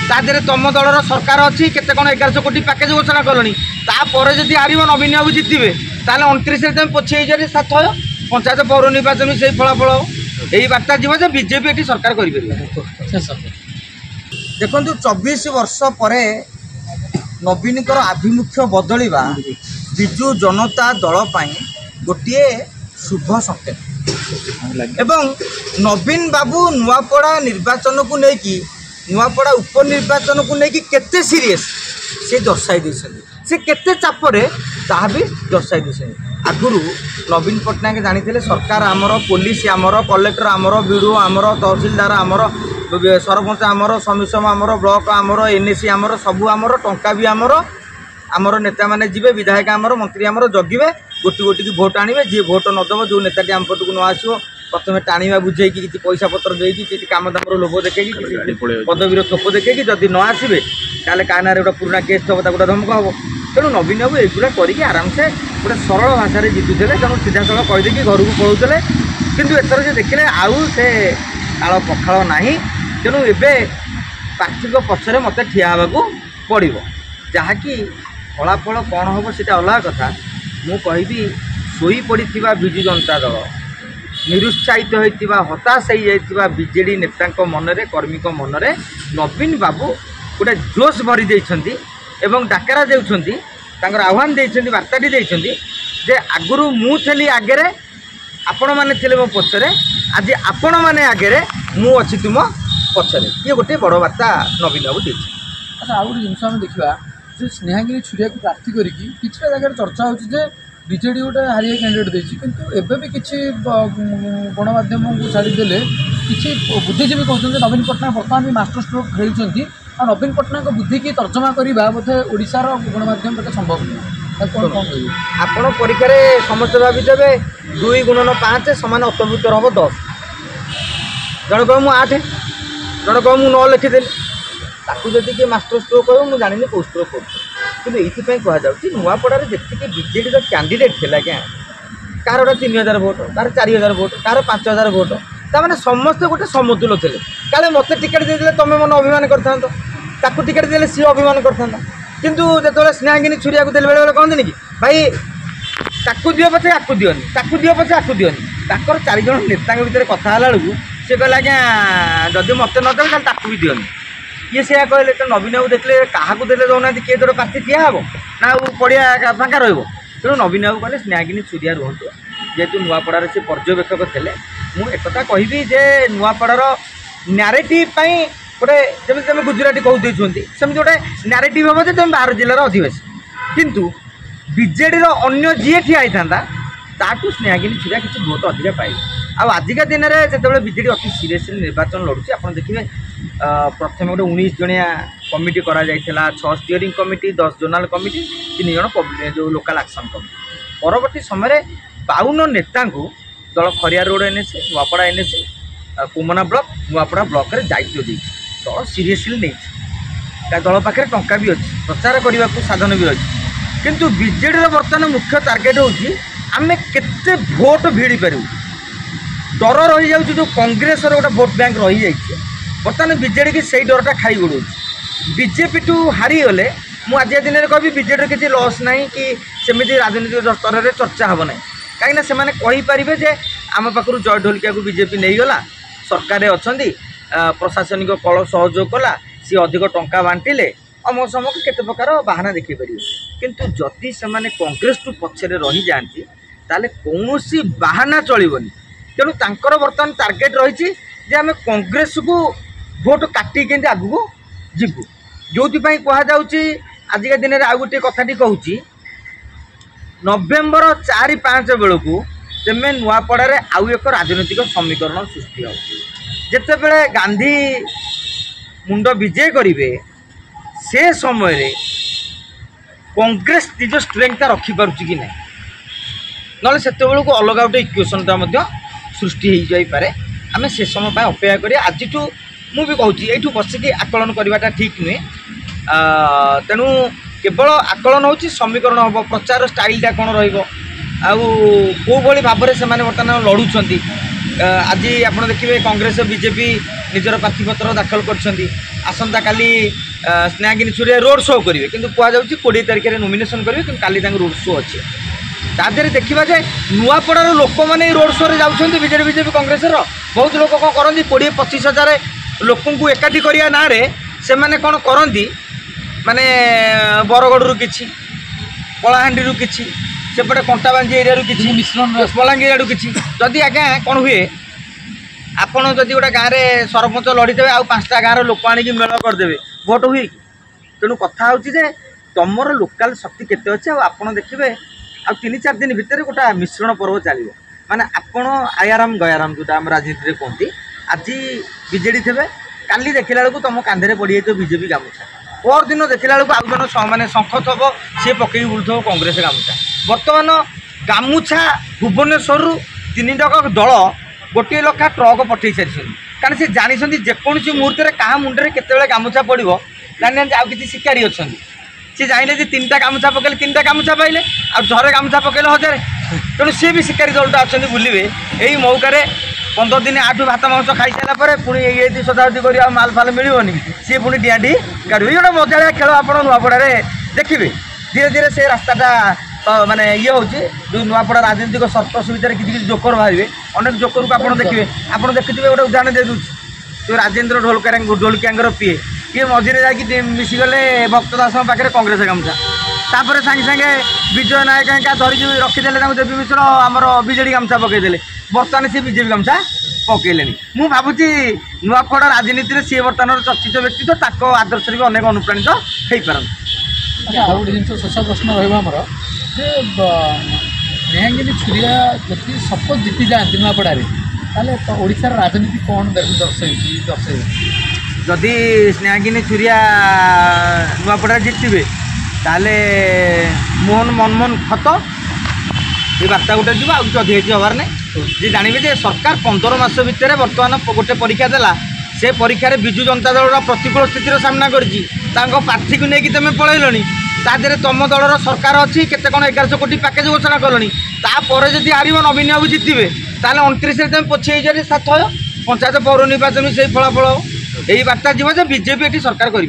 ता देहरे तुम दलर सरकार अच्छी केते कौन 1100 कोटी पैकेज घोषणा कलनी तापर जदि हार नवीन बाबू जितबे ताले 29 तुम पोछे साथ पंचायत पौर निर्वाचन भी से फलाफल यही बार्ता जीव जे बीजेपी ये सरकार कर देखो 24 वर्ष पर नवीन आभिमुख्य बदलवा विजु जनता दल गोटे शुभ संकेत एवं नवीन बाबू नुआपड़ा निर्वाचन को लेकिन नुआपड़ा उपनिर्वाचन को लेकिन केते सीरीयस से दर्शाई देछन से केते चापरे ताहा भी दर्शाई देछन आगुरु नवीन पट्टनायक जानी सरकार आमर पुलिस आमर कलेक्टर आमर बीडीओ आमर तहसीलदार आमर सरपंच आमर समिशम आमर ब्लॉक आमर एनएसी आमर सबू आमर टंका भी आमर नेता माने जीवे विधायक आमर मंत्री आमर जगिवे गोटी गोटी की भोट आनिबे जे भोट नदब जो नेताटी आम पटक न आसो प्रथम टाणीवा बुझे कि पैसा पत्र देकी काम दाम लोभ देखे पदवीर थोप देखे जदि न आसबे ताले काना गोटे पुराना केस थब गोटे धमक हम तेणु नवीन बाबू एगुड़ा करके आराम से गोटे सरल भाषा जितुले तेणु सीधा साल कहीदेकी घर को पलाऊले किंतु एथर से देखिले आउ से ताल पखाल ना तेणु एवं प्रार्थी पक्षरे मत ठिया हाँको पड़ो जहाँकि फलाफल कौन हम से अलग कथा मु कहि शोई पड़ा विजु जनता दल निरुत्साहित होता हताश हो बीजेडी नेता मनरे कर्मी मनरे नवीन बाबू गोटे जोश भरी देइछंती एवं डाकरा देउछंती तांकर आह्वान देइछंती वार्ताटी देइछंती जे आगुरु मु थेली आगे आपण माने थिले मो पछरे आज आपण माने आगे मु अछि तुम पछरे ये गोटे बड़ वार्ता नवीन बाबू देइछ। अच्छा आउ जिनस हम देखा जे स्नेहागिरी छुरिया को प्रार्थी करिकी किछटा जगह चर्चा होछि जे बीजेडी गोटे हारिया कैंडिडेट देछि किंतु एबे भी किछि गणमाध्यम को छाड़ीदेले किछि बुद्धिजीवी कहते नवीन पट्टनायक बर्तमान भी मास्टर स्ट्रोक खेलुंट और नवीन पट्टनायक बुद्धि की तर्जमा करवा बोधे ओडिशार गणमाध्यम पे संभव नहीं कौन कौन कह आपण परीक्षा समस्त भावी देवे 2 × 5 समान अतर्भुतर हम 10 जन कह 8 जन कह 9 लिखिदेली ताकू जदि किए मास्टर स्ट्रोक कह मुझे जानी कौ स्ट्रोक कर ये कहुच्छी नुआपड़े जी बीजेडी कैंडिडेट थे क्या car 3000 vote car 4000 vote car 5000 vote ताने समस्ते गोटे समतुल थे काले मत टिकेट दे तुम मन अभिमान कर टिकेट दे सी अभिमान करता किंतु जो स्नेहागिनी छुरिया को देले बेले कहते कि भाई ताकू दियो पचे आकु दियोनी ताकू दियो पचे आकु दियोनी ताकर 4 जन नेता भितर कथा बेलू सी कहला आज्ञा जदि मत नदेवे ताल ताकू भी दियोनी ये से कहले तो नवीन बाबू देखले क्या देले दौना किए तोर प्रार्थी ठिया हे ना पड़िया फाँका रो नवीन बाबू कहले स्नेहागिनी छुरिया रुहतु जेहेतु नुआपड़ार से पर्यवेक्षक थे मुझे कहि जे नुआपड़ार न्यारेटिव गोटे जमी तुम गुजराती कहते सेमती गोटे न्यारेटिव हम तुम बाहर जिलार अधिवासी किंतु बीजेडी अन्य जी ठिया होता ताकू स्नेहागिनी छुरिया किसी भोट अधिका पाइब आजिका दिन में जो बीजेडी अति सीरियसली निर्वाचन लड़ुची आप देखिए प्रथम गोटे 19 जनिया कमिटी करा 6 स्टीयरिंग कमिटी 10 जोनाल कमिटी 3 जन जो लोकल एक्शन कमिटी परवर्ती समय 52 नेता दल Khariar road NAC Nuapada NAC Komna block Nuapada block रे दायित्व दे दल सीरियसली नहीं दल पाखे टंका भी अच्छी प्रचार करने को साधन भी अच्छी किंतु बीजेडी बर्तमान मुख्य टार्गेट होची आमे केते भोट भिड़ी पारू डर रही जाऊँ जो कांग्रेस गोटे भोट बैंक रही जाइए बर्तमान बीजेडी की सही डरटा खाई गोड़ बीजेपी टू हारीगले मुझे दिन में कह बीजेडी किसी लॉस ना कि सेमती राजनीतिक स्तर में चर्चा हम ना कहीं से कहींपारे जे आम पाखु जय ढोलकिया को बीजेपी नहीं गला सरकार अच्छा प्रशासनिक कल सहयोग कला सी अधिक टंका बांटिले अमक समक केते प्रकार बाहाना देखी पारे किंतु जदि से कांग्रेस टू पछरे रही जाती ताले कौनसी बाहाना चलबनी तेणु तांकर बर्तमान टार्गेट रही जे आम कांग्रेस को भोट काटी के आगू जीवु जो कहुच्छी आजिका दिन में आउ गोटे कथाटी कहूँ नवेम्बर 4-5 बेलू तेमें नुआपड़े आउ एक राजनीतिक समीकरण सृष्टि हो जिते बड़े गांधी मुंड विजय करेंगे से समय कांग्रेस निज स्ट्रेंगटा रखिपारुची कि ना ना से को अलग गोटे इक्वेशनटा सृष्टि हो जापे आम से समय अपेक्षा करें आज मुझे कहूँ यू बसिक आकलन करवाटा ठीक नुहे तेणु केवल आकलन हो समीकरण हम प्रचार स्टाइलटा कौन रही भाव से बर्तमान लड़ुंट आज आप देखिए कांग्रेस बीजेपी निजर प्रार्थीपत्र दाखल करसंता काली स्नेहागिनी छुरिया रोड शो करेंगे किंतु कहुच्छे 20 तारिख में नॉमिनेशन करेंगे कि काली रोड शो अच्छे तादेह देखा जे नुआपड़ार लोक मैंने रोड शो रे जाऊँ बीजेपी बीजेपी कांग्रेस बहुत लोक कौन करती 20-25 हजार लोक एकाठी करिया ना रे से मैंने कौन करती माने बरगढ़ कि कलाहांडी कि सेपटे कंटाबांजी एरिया कि बलांगीर आड़ू कि जदि आज्ञा कौन हुए आपड़ जदि गोटे गाँव में सरपंच लड़ीदेवे आ 5टा गाँव लोक आणिक मेल करदे भोट हुए तेणु कथा हो तुमर लोकाल शक्ति केते अच्छे आपड़ देखिए आ 3-4 दिन भितर गोटे मिश्रण पर्व चलो माने आपड़ आयाराम गयाराम जोटा आम राजनीति में कहती आज बीजेडी थे काली देखला बेलू तुम कांधे पड़ जाए बीजेपी गामुछा पर दिन देखला बेलू आउ जन मैंने शंख थब सी पकई बुलूब कांग्रेस गामुछा बर्तमान गामुछा भुवनेश्वर 3 टक दल गोटे लखा ट्रक पठे सारी कारण से जानी जेकोसी मुहूर्त में क्या मुंडे केत गामुछा पड़ो जानी आउ कि शिकारी अच्छा सी जाइले 3टा गामुछा पकड़े 3टा गामुछा पाइले आरे गामुछा पकड़े 1000 तेणु सी भी शिकारी दलटा अच्छा बुलवे यही मौके 15 दिन 8 भात मांस खाई सारापर पुणी ये सजावटी कर माल फाल मिलनी सी पुणी डिआडी काढ़ ये गोटे मजाया खेल आप नुआपड़े देखिए धीरे धीरे से रास्ताटा माने ये हूँ जो नुआपड़ा राजनीतिक सर्कस भितर किसी जोकर बाहर अनेक जोकर को आप देखिए आप देखिए गोटे उदाहरण दे दूँ जो राजेन्द्र ढोलकिया पीए ये मझे जा मिसीगले भक्त दास पाखे कांग्रेस गामुछा तापर सागे सागे विजय नायक धरिकी रखीदे देवी मिश्र आमर बीजेडी गामुछा पकईदे बर्तमान सी बीजेपी गामुछा पकईले मु भावुची नुआपड़ा राजनीति में सी बर्तमान चर्चित व्यक्तित्व ताक आदर्श भी अनेक अनुप्राणित हो पारती। आउ गोटे जिन शेष प्रश्न रहा स्नेहागिनी छुरिया जब सपोज जीति जाती नुआपड़ा ओडिशार राजनीति कौन दर्शे जदि स्नेहागिनी छुरिया नुआपड़ा जितबे ताले मोहन मनमोहन खत ये बार्ता गोटे जी आगे अधिक हबार नहीं जी जानवे जे सरकार 15 मास भितर बर्तमान गोटे परीक्षा देला से परीक्षा बिजु जनता दल प्रतिकूल स्थितिर सामना करची प्रार्थी को लेकिन तुम पलैल तादेह तुम दलर सरकार अच्छी केते कौन 1100 कोटी पैकेज घोषणा कलनी तापर जदि हार नवीन बाबू जितबे ताले 29 तुम पोछे साथ पंचायत पौर निर्वाचन से फलाफल यही बार्ता जीव बीजेपी ये सरकार कर